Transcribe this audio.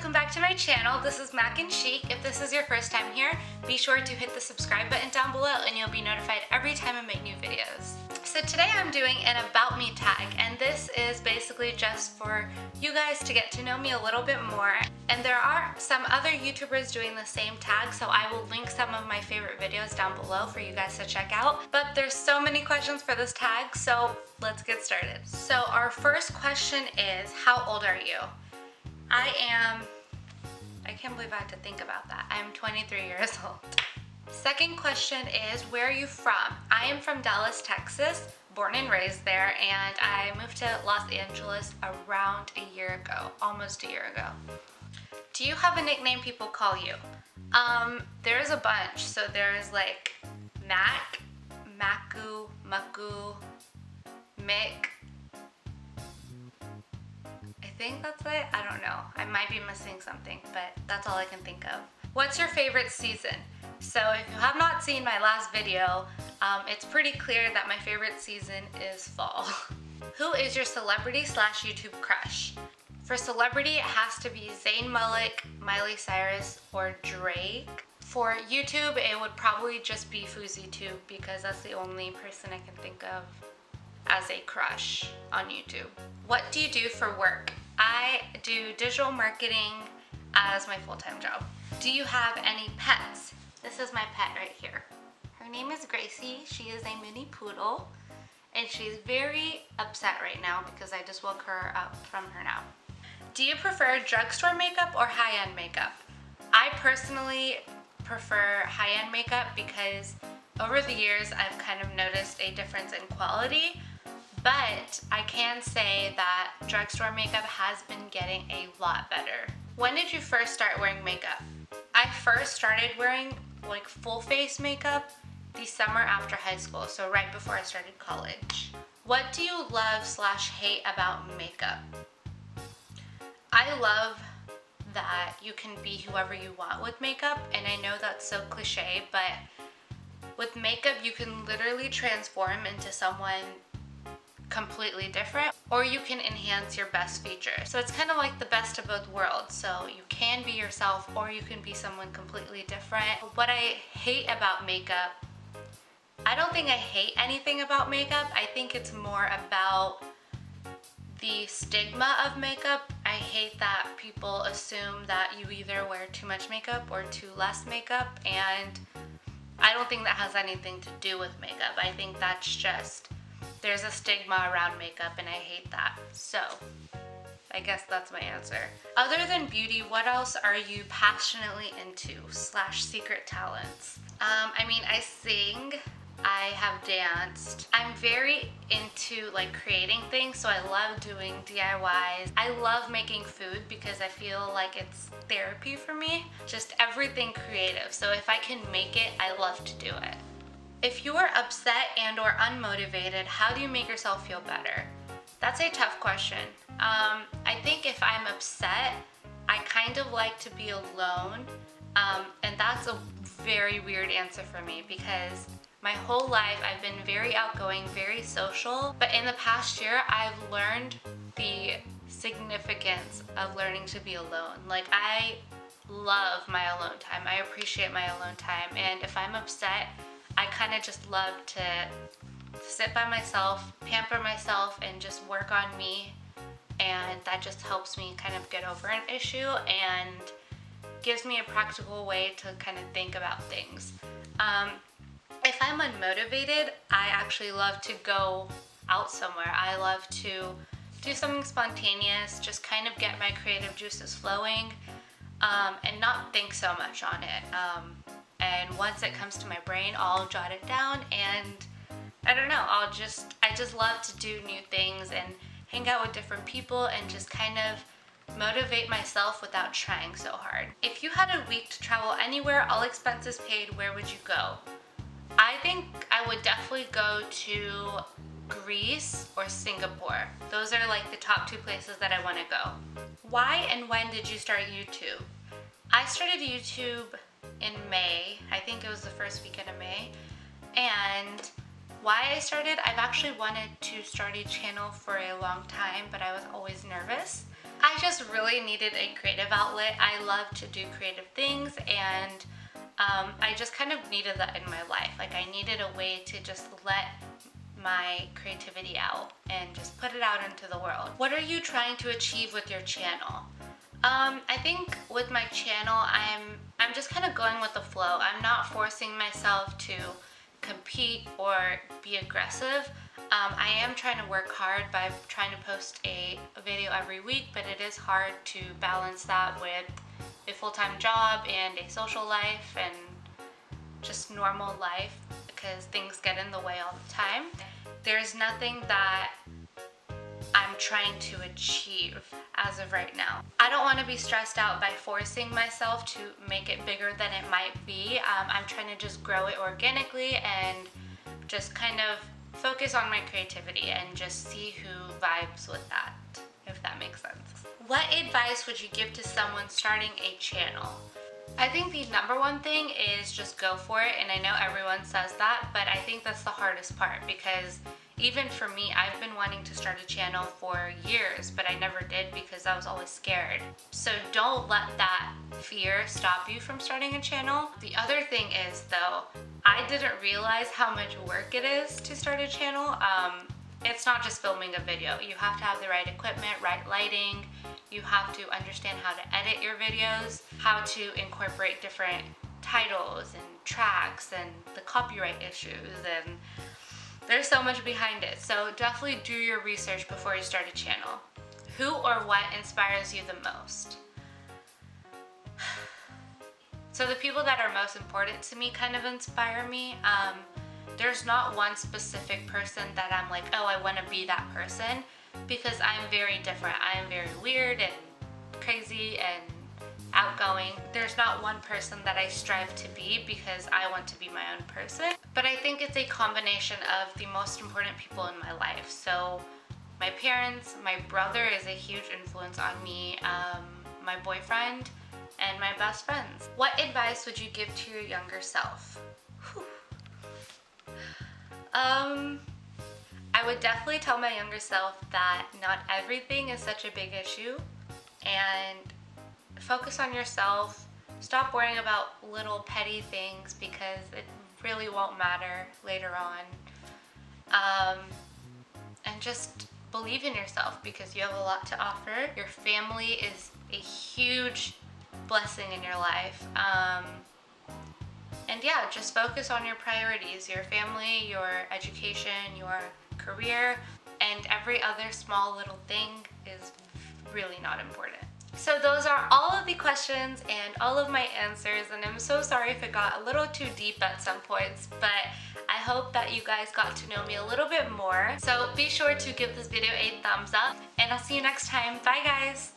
welcome back to my channel. This is Mac&Chic. If this is your first time here, be sure to hit the subscribe button down below and you'll be notified every time I make new videos. So today I'm doing an About Me tag, and this is basically just for you guys to get to know me a little bit more. And there are some other YouTubers doing the same tag, so I will link some of my favorite videos down below for you guys to check out. But there's so many questions for this tag, so let's get started. So our first question is, how old are you? I can't believe I had to think about that. I'm 23 years old. Second question is, where are you from? I am from Dallas, Texas, born and raised there, and I moved to Los Angeles around a year ago, almost a year ago. Do you have a nickname people call you? There's a bunch. So there's like Mac, Maku, Maku, Mick. I think that's it. I don't know. I might be missing something, but that's all I can think of. What's your favorite season? So if you have not seen my last video, it's pretty clear that my favorite season is fall. Who is your celebrity / YouTube crush? For celebrity, it has to be Zayn Malik, Miley Cyrus, or Drake. For YouTube, it would probably just be FouseyTube because that's the only person I can think of as a crush on YouTube. What do you do for work? I do digital marketing as my full-time job. Do you have any pets? This is my pet right here. Her name is Gracie. She is a mini poodle, and she's very upset right now because I just woke her up from her nap. Do you prefer drugstore makeup or high-end makeup? I personally prefer high-end makeup because over the years I've kind of noticed a difference in quality, but I can say that drugstore makeup has been getting a lot better. When did you first start wearing makeup? I first started wearing like full face makeup the summer after high school, so right before I started college. What do you love / hate about makeup? I love that you can be whoever you want with makeup, and I know that's so cliche, but with makeup you can literally transform into someone completely different, or you can enhance your best features. So it's kind of like the best of both worlds. So you can be yourself or you can be someone completely different. What I hate about makeup, I don't think I hate anything about makeup. I think it's more about the stigma of makeup. I hate that people assume that you either wear too much makeup or too less makeup, and I don't think that has anything to do with makeup. I think that's just, there's a stigma around makeup and I hate that. So I guess that's my answer. Other than beauty, what else are you passionately into / secret talents? I mean, I sing, I have danced. I'm very into like creating things, so I love doing DIYs. I love making food because I feel like it's therapy for me. Just everything creative. So if I can make it, I love to do it. If you are upset and or unmotivated, how do you make yourself feel better? That's a tough question. I think if I'm upset, I kind of like to be alone. And that's a very weird answer for me because my whole life I've been very outgoing, very social, but in the past year I've learned the significance of learning to be alone. Like, I love my alone time. I appreciate my alone time, and if I'm upset, I kind of just love to sit by myself, pamper myself, and just work on me, and that just helps me kind of get over an issue and gives me a practical way to kind of think about things. If I'm unmotivated, I actually love to go out somewhere. I love to do something spontaneous, just kind of get my creative juices flowing, and not think so much on it. And once it comes to my brain, I'll jot it down, and I don't know, I just love to do new things and hang out with different people and just kind of motivate myself without trying so hard. If you had a week to travel anywhere, all expenses paid, where would you go? I think I would definitely go to Greece or Singapore. Those are like the top 2 places that I want to go. Why and when did you start YouTube? I started YouTube in May. I think it was the first weekend of May. And why I started, I've actually wanted to start a channel for a long time, but I was always nervous. I just really needed a creative outlet. I love to do creative things, and I just kind of needed that in my life. Like, I needed a way to just let my creativity out and just put it out into the world. What are you trying to achieve with your channel? I think with my channel, I'm just kind of going with the flow. I'm not forcing myself to compete or be aggressive. I am trying to work hard by trying to post a video every week, but it is hard to balance that with a full-time job and a social life and just normal life, because things get in the way all the time. There's nothing that I'm trying to achieve as of right now. I don't want to be stressed out by forcing myself to make it bigger than it might be. I'm trying to just grow it organically and just kind of focus on my creativity and just see who vibes with that, if that makes sense. What advice would you give to someone starting a channel? I think the number one thing is just go for it, and I know everyone says that, but I think that's the hardest part, because even for me, I've been wanting to start a channel for years, but I never did because I was always scared. So don't let that fear stop you from starting a channel. The other thing is, though, I didn't realize how much work it is to start a channel. It's not just filming a video. You have to have the right equipment, right lighting. You have to understand how to edit your videos, how to incorporate different titles and tracks and the copyright issues, and there's so much behind it. So definitely do your research before you start a channel. Who or what inspires you the most? So the people that are most important to me kind of inspire me. There's not one specific person that I'm like, oh, I want to be that person, because I'm very different. I am very weird and crazy and outgoing. There's not one person that I strive to be because I want to be my own person. But I think it's a combination of the most important people in my life. So my parents, my brother is a huge influence on me, my boyfriend, and my best friends. What advice would you give to your younger self? Whew. I would definitely tell my younger self that not everything is such a big issue, and focus on yourself. Stop worrying about little petty things because it really won't matter later on. And just believe in yourself because you have a lot to offer. Your family is a huge blessing in your life. And yeah, just focus on your priorities, your family, your education, your career, and every other small little thing is really not important. So those are all of the questions and all of my answers, and I'm so sorry if it got a little too deep at some points, but I hope that you guys got to know me a little bit more. So be sure to give this video a thumbs up, and I'll see you next time. Bye guys!